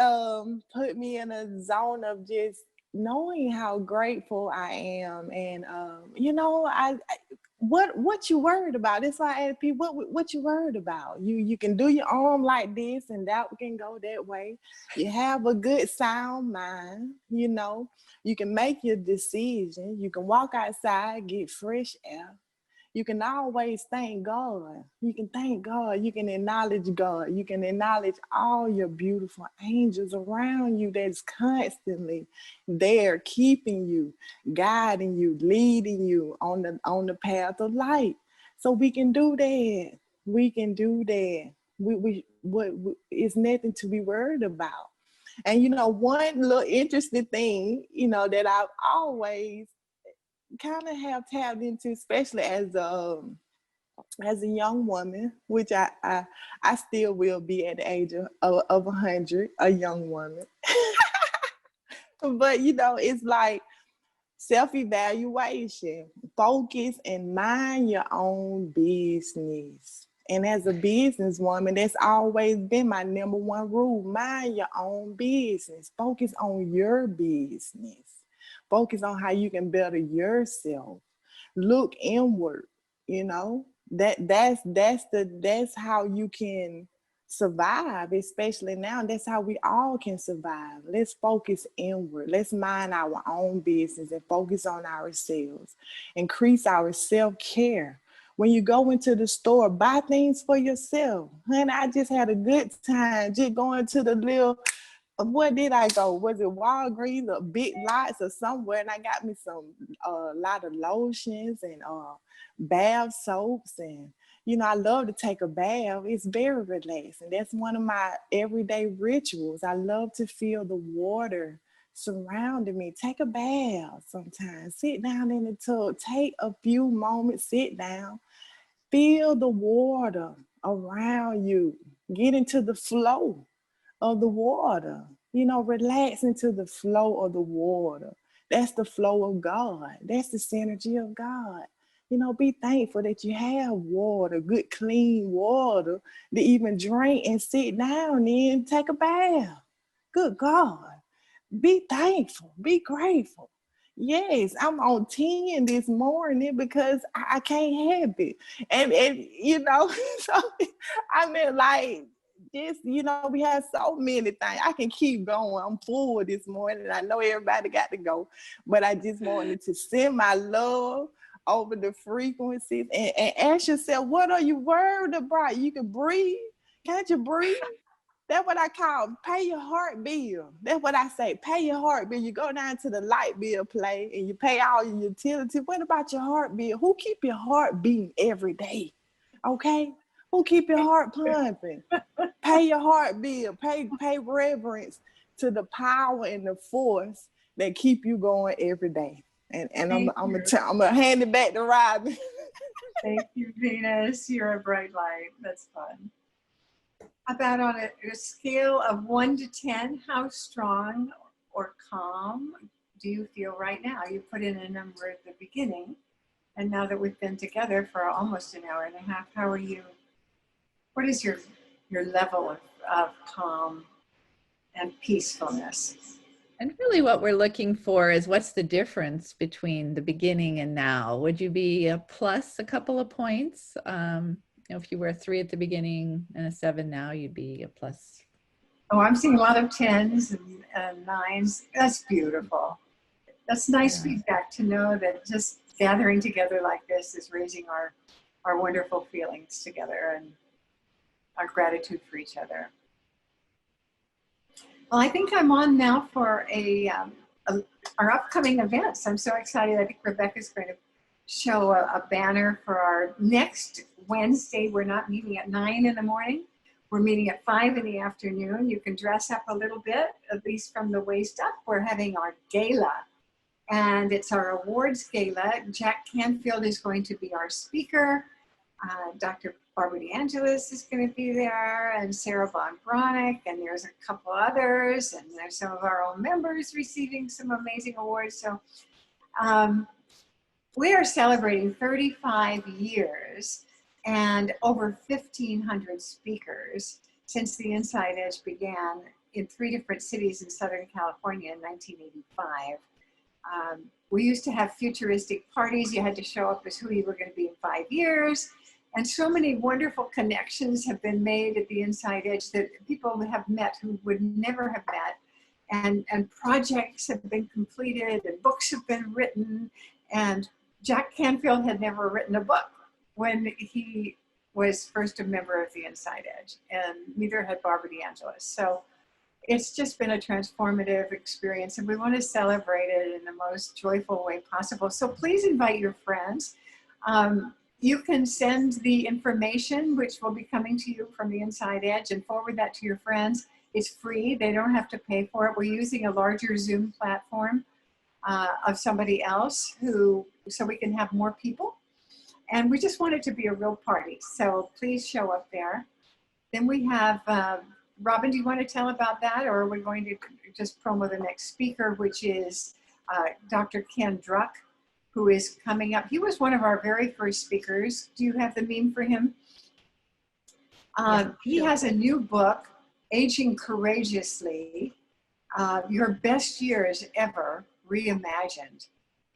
put me in a zone of just knowing how grateful I am. And you know, what you worried about? It's like, I ask people, what you worried about? You can do your arm like this and that can go that way. You have a good sound mind, you know, you can make your decision, you can walk outside, get fresh air. You can always thank God. You can thank God. You can acknowledge God. You can acknowledge all your beautiful angels around you that's constantly there, keeping you, guiding you, leading you on the path of light. So we can do that. We can do that. It's nothing to be worried about. And you know, one little interesting thing, you know, that I've always kind of have tapped into, especially as a young woman, which I still will be at the age of 100, a young woman. But you know, it's like self-evaluation, focus, and mind your own business. And as a businesswoman, that's always been my number one rule: mind your own business. Focus on your business. Focus on how you can better yourself. Look inward, you know. That's how you can survive, especially now. That's how we all can survive. Let's focus inward. Let's mind our own business and focus on ourselves. Increase our self-care. When you go into the store, buy things for yourself. Honey, I just had a good time just going to the little, where did I go? Was it Walgreens or Big Lots or somewhere? And I got me a lot of lotions and bath soaps. And, you know, I love to take a bath. It's very relaxing. That's one of my everyday rituals. I love to feel the water surrounding me. Take a bath sometimes. Sit down in the tub. Take a few moments, sit down. Feel the water around you. Get into the flow of the water, you know, relax into the flow of the water. That's the flow of God. That's the synergy of God. You know, be thankful that you have water, good, clean water to even drink and sit down and take a bath. Good God. Be thankful, be grateful. Yes, I'm on 10 this morning because I can't help it. And you know, so I mean, like, just, you know, we have so many things. I can keep going. I'm full this morning. I know everybody got to go, but I just wanted to send my love over the frequencies and ask yourself, what are you worried about? You can breathe. Can't you breathe? That's what I call pay your heart bill. That's what I say, pay your heart bill. You go down to the light bill play and you pay all your utilities. What about your heart bill? Who keep your heart beating every day? Okay? Who keep your heart pumping? Pay your heart bill. Pay reverence to the power and the force that keep you going every day. And I'm gonna hand it back to Robin. Thank you, Venus. You're a bright light. That's fun. About on a scale of 1 to 10, how strong or calm do you feel right now? You put in a number at the beginning, and now that we've been together for almost an hour and a half, how are you? What is your level of calm and peacefulness? And really what we're looking for is what's the difference between the beginning and now? Would you be a plus a couple of points? You know, if you were a 3 at the beginning and a 7 now, you'd be a plus. Oh, I'm seeing a lot of 10s and 9s. That's beautiful. That's nice feedback to know that just gathering together like this is raising our wonderful feelings together and our gratitude for each other. Well, I think I'm on now for our upcoming events. I'm so excited. I think Rebecca's going to show a banner for our next Wednesday. We're not meeting at 9 in the morning. We're meeting at 5 in the afternoon. You can dress up a little bit, at least from the waist up. We're having our gala, and it's our awards gala. Jack Canfield is going to be our speaker, Dr. Barbara DeAngelis is going to be there, and Sarah Von Bronick, and there's a couple others, and there's some of our own members receiving some amazing awards. So we are celebrating 35 years and over 1,500 speakers since the Inside Edge began in 3 different cities in Southern California in 1985. We used to have futuristic parties. You had to show up as who you were going to be in 5 years. And so many wonderful connections have been made at the Inside Edge that people have met who would never have met. And projects have been completed and books have been written. And Jack Canfield had never written a book when he was first a member of the Inside Edge, and neither had Barbara DeAngelis. So it's just been a transformative experience, and we want to celebrate it in the most joyful way possible. So please invite your friends. You can send the information, which will be coming to you from the Inside Edge, and forward that to your friends. It's free. They don't have to pay for it. We're using a larger Zoom platform of somebody else so we can have more people. And we just want it to be a real party. So please show up there. Then we have, Robin, do you want to tell about that, or are we going to just promo the next speaker, which is Dr. Ken Druck, who is coming up. He was one of our very first speakers. Do you have the meme for him? He has a new book, Aging Courageously, Your Best Years Ever Reimagined.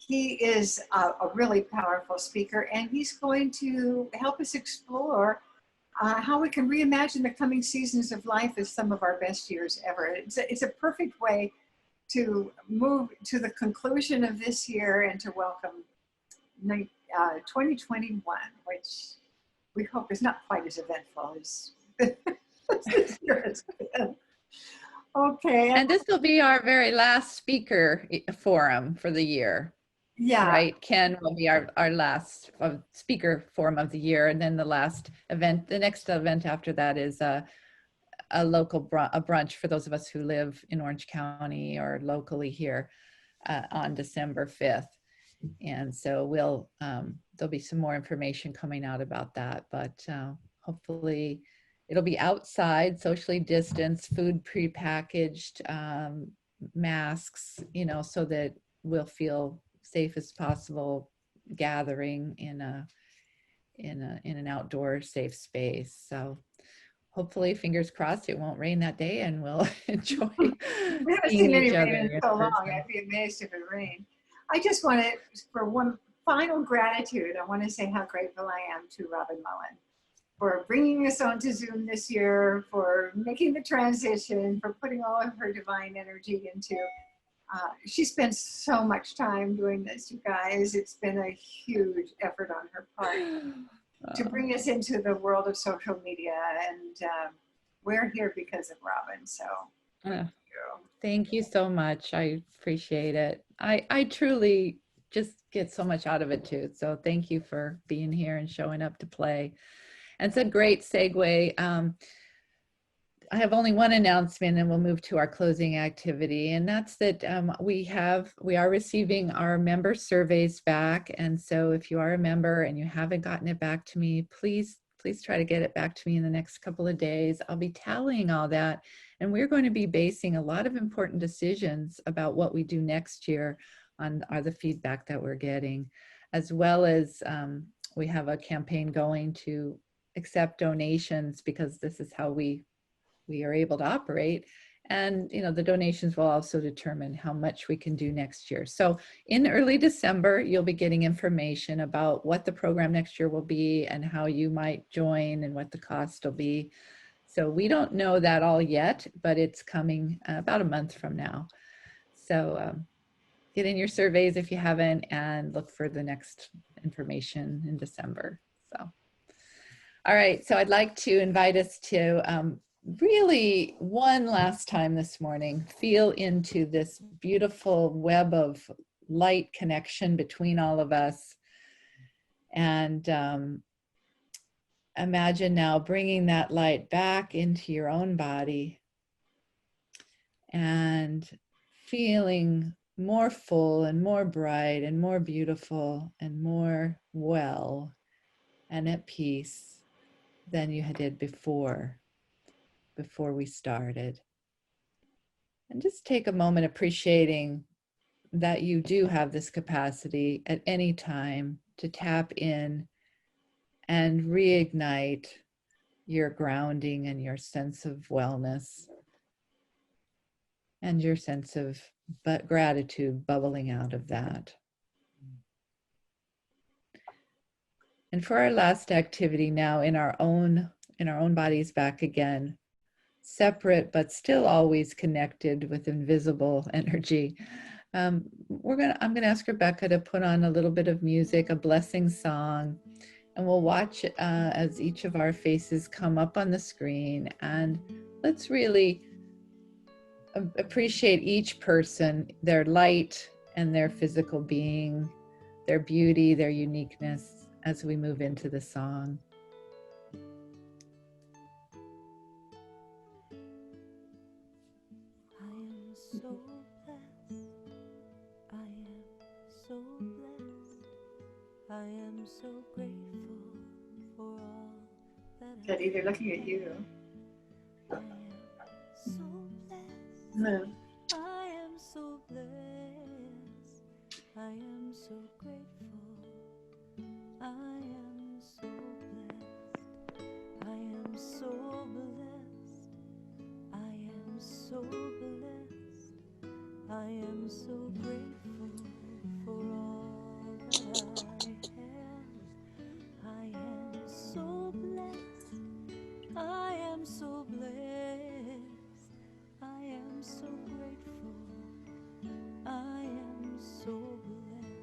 He is a really powerful speaker, and he's going to help us explore how we can reimagine the coming seasons of life as some of our best years ever. It's a perfect way to move to the conclusion of this year and to welcome 2021, which we hope is not quite as eventful as this year has been. Okay. And this will be our very last speaker forum for the year. Yeah. Right. Ken will be our last speaker forum of the year. And then the last event, the next event after that is a local brunch for those of us who live in Orange County or locally here on December 5th. And so there'll be some more information coming out about that, but hopefully it'll be outside, socially distanced, food prepackaged, masks, so that we'll feel safe as possible gathering in an outdoor safe space. So hopefully, fingers crossed, it won't rain that day and we'll enjoy We haven't seeing seen any each rain other in in so long. person. I'd be amazed if it rained. I just want to, for one final gratitude, I want to say how grateful I am to Robin Mullen for bringing us onto Zoom this year, for making the transition, for putting all of her divine energy into. She spends so much time doing this, you guys. It's been a huge effort on her part to bring us into the world of social media, and we're here because of Robin. So thank you so much. I appreciate it. I truly just get so much out of it too. So thank you for being here and showing up to play. And it's a great segue. I have only one announcement and we'll move to our closing activity. And that's that we are receiving our member surveys back. And so if you are a member and you haven't gotten it back to me, please try to get it back to me in the next couple of days. I'll be tallying all that. And we're going to be basing a lot of important decisions about what we do next year on the feedback that we're getting, as well as we have a campaign going to accept donations, because this is how we are able to operate. And the donations will also determine how much we can do next year. So in early December, you'll be getting information about what the program next year will be and how you might join and what the cost will be. So we don't know that all yet, but it's coming about a month from now. So get in your surveys if you haven't, and look for the next information in December. So, all right, so I'd like to invite us to really one last time this morning, feel into this beautiful web of light connection between all of us. And imagine now bringing that light back into your own body and feeling more full and more bright and more beautiful and more well and at peace than you did before we started. And just take a moment appreciating that you do have this capacity at any time to tap in and reignite your grounding and your sense of wellness and your sense of gratitude bubbling out of that. And for our last activity now in our own bodies back again, separate but still always connected with invisible energy. I'm gonna ask Rebecca to put on a little bit of music, a blessing song, and we'll watch as each of our faces come up on the screen. And let's really appreciate each person, their light and their physical being, their beauty, their uniqueness as we move into the song. I am so grateful for all that Teddy, they're looking at you. I am so blessed. No. I am so blessed. I am so grateful. I am so blessed. I am so blessed. I am so blessed. I am so grateful for all that I am so blessed. I am so blessed. I am so grateful. I am so blessed.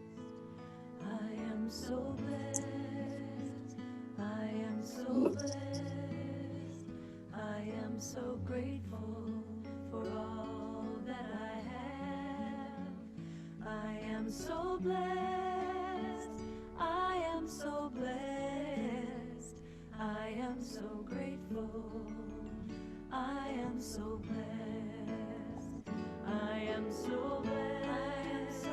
I am so blessed. I am so blessed. I am so grateful for all that I have. I am so blessed. I am so blessed. I am so grateful. I am so blessed. I am so blessed.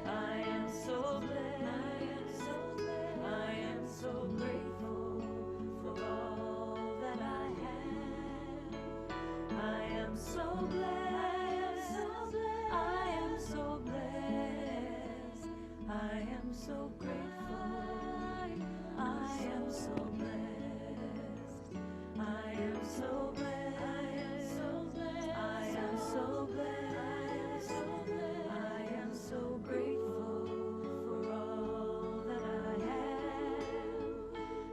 I am so blessed. I am so grateful for all that I have. I am so blessed. I am so blessed. I am so grateful. I am so blessed. I am so blessed. I am so blessed. I am so grateful for all that I have.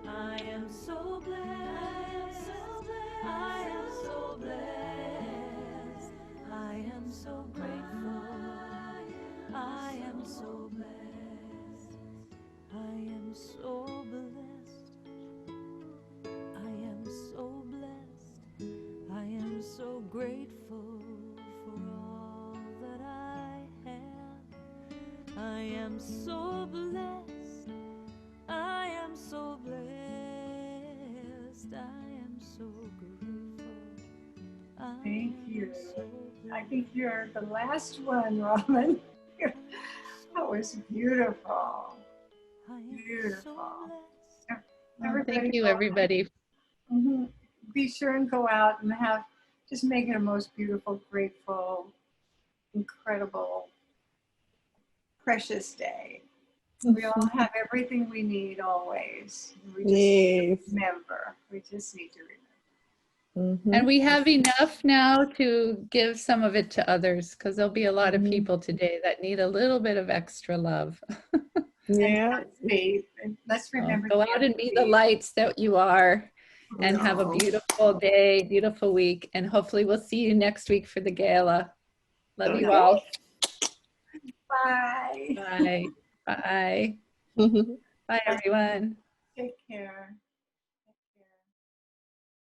I am so blessed. I am so blessed. I am so grateful. I am so blessed. I am so blessed. I am so blessed. I am so grateful for all that I have. I am so blessed. I am so blessed. I am so grateful. I Thank you. am so I think you're the last one, Robin. That was beautiful. I am Beautiful. so blessed. Thank you, everybody. Mhm. Be sure and go out and just make it a most beautiful, grateful, incredible, precious day. We all have everything we need always. We just need to remember. We just need to remember. And we have enough now to give some of it to others, because there'll be a lot of people today that need a little bit of extra love. Yeah. And let's remember. Go out and be the lights that you are, and have a beautiful day, beautiful week, and hopefully we'll see you next week for the gala. Love you all. Bye. Bye. Bye. Bye, everyone. Take care.